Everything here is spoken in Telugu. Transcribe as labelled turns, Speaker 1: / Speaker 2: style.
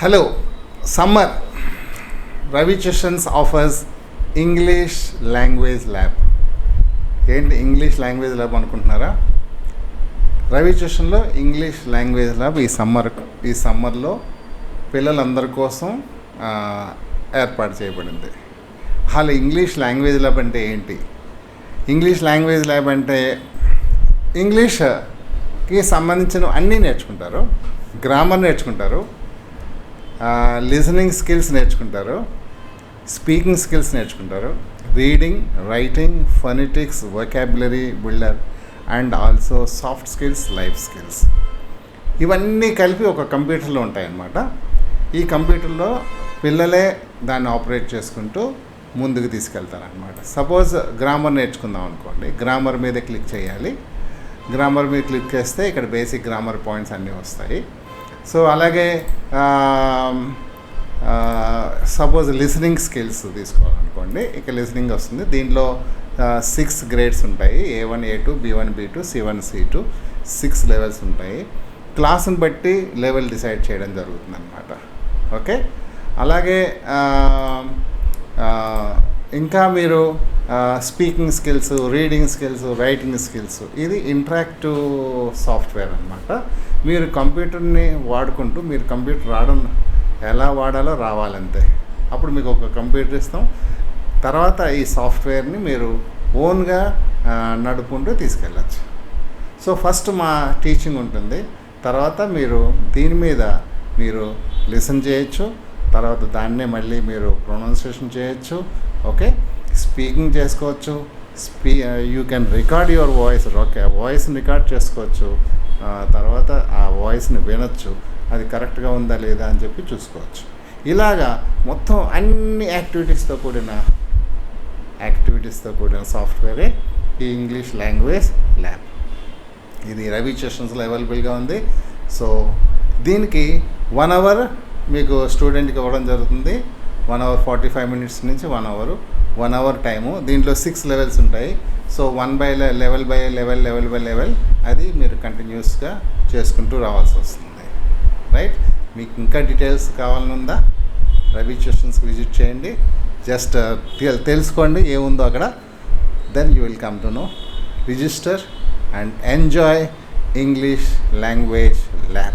Speaker 1: Hello summer Ravi sessions offers English language lab. ఏంటి ఇంగ్లీష్ లాంగ్వేజ్ ల్యాబ్ అనుకుంటున్నారా? రవి సెషన్లో ఇంగ్లీష్ లాంగ్వేజ్ ల్యాబ్ ఈ సమ్మర్లో పిల్లలందరి కోసం ఏర్పాటు చేయబడింది. అసలు ఇంగ్లీష్ లాంగ్వేజ్ ల్యాబ్ అంటే ఏంటి? ఇంగ్లీష్ లాంగ్వేజ్ ల్యాబ్ అంటే ఇంగ్లీష్కి సంబంధించిన అన్నీ నేర్చుకుంటారు. గ్రామర్ నేర్చుకుంటారు, లిజనింగ్ స్కిల్స్ నేర్చుకుంటారు, స్పీకింగ్ స్కిల్స్ నేర్చుకుంటారు, reading, writing, phonetics, vocabulary builder and also soft skills, life skills. ఇవన్నీ కలిపి ఒక కంప్యూటర్లో ఉంటాయన్నమాట. ఈ కంప్యూటర్లో పిల్లలే దాన్ని ఆపరేట్ చేసుకుంటూ ముందుకు తీసుకెళ్తారనమాట. సపోజ్ గ్రామర్ నేర్చుకుందాం అనుకోండి, గ్రామర్ మీద క్లిక్ చేయాలి. గ్రామర్ మీద క్లిక్ చేస్తే ఇక్కడ బేసిక్ గ్రామర్ పాయింట్స్ అన్నీ వస్తాయి. సో అలాగే సపోజ్ లిసనింగ్ స్కిల్స్ తీసుకోవాలనుకోండి, ఇక లిసనింగ్ వస్తుంది. దీంట్లో 6 గ్రేడ్స్ ఉంటాయి. A1, A2, B1, B2, C1, C2, 6 levels ఉంటాయి. క్లాస్ని బట్టి లెవెల్ డిసైడ్ చేయడం జరుగుతుంది అన్నమాట. ఓకే, అలాగే ఇంకా మీరు speaking skills, reading skills, writing skills, ఇది ఇంటరాక్టివ్ సాఫ్ట్వేర్ అన్నమాట. మీరు కంప్యూటర్ని వాడుకుంటూ మీరు కంప్యూటర్ ఎలా వాడాలో రావాలంతే. అప్పుడు మీకు ఒక కంప్యూటర్ ఇస్తాం. తర్వాత ఈ సాఫ్ట్వేర్ని మీరు ఓన్గా నడుపుకుంటూ తీసుకెళ్ళచ్చు. సో ఫస్ట్ మా టీచింగ్ ఉంటుంది, తర్వాత మీరు దీని మీద మీరు లిసన్ చేయొచ్చు, తర్వాత దాన్నే మళ్ళీ మీరు ప్రొనౌన్సియేషన్ చేయొచ్చు. ఓకే, స్పీకింగ్ చేసుకోవచ్చు, you can record your voice, వాయిస్ని రికార్డ్ చేసుకోవచ్చు. తర్వాత ఆ వాయిస్ని వినొచ్చు, అది కరెక్ట్గా ఉందా లేదా అని చెప్పి చూసుకోవచ్చు. ఇలాగా మొత్తం అన్ని యాక్టివిటీస్తో కూడిన సాఫ్ట్వేరే ఈ ఇంగ్లీష్ లాంగ్వేజ్ ల్యాబ్. ఇది రవి సెషన్స్లో అవైలబుల్గా ఉంది. సో దీనికి 1 అవర్ మీకు స్టూడెంట్కి ఇవ్వడం జరుగుతుంది. 1 అవర్ 45 మినిట్స్ నుంచి 1 అవర్ టైము. దీంట్లో 6 లెవెల్స్ ఉంటాయి. సో లెవెల్ బై లెవెల్ అది మీరు కంటిన్యూస్గా చేసుకుంటూ రావాల్సి వస్తుంది. రైట్, మీకు ఇంకా డీటెయిల్స్ కావాలనుందా? రవి సెషన్స్కి విజిట్ చేయండి, జస్ట్ తెలుసుకోండి ఏముందో అక్కడ. Then you will come to know. Register and enjoy English language lab.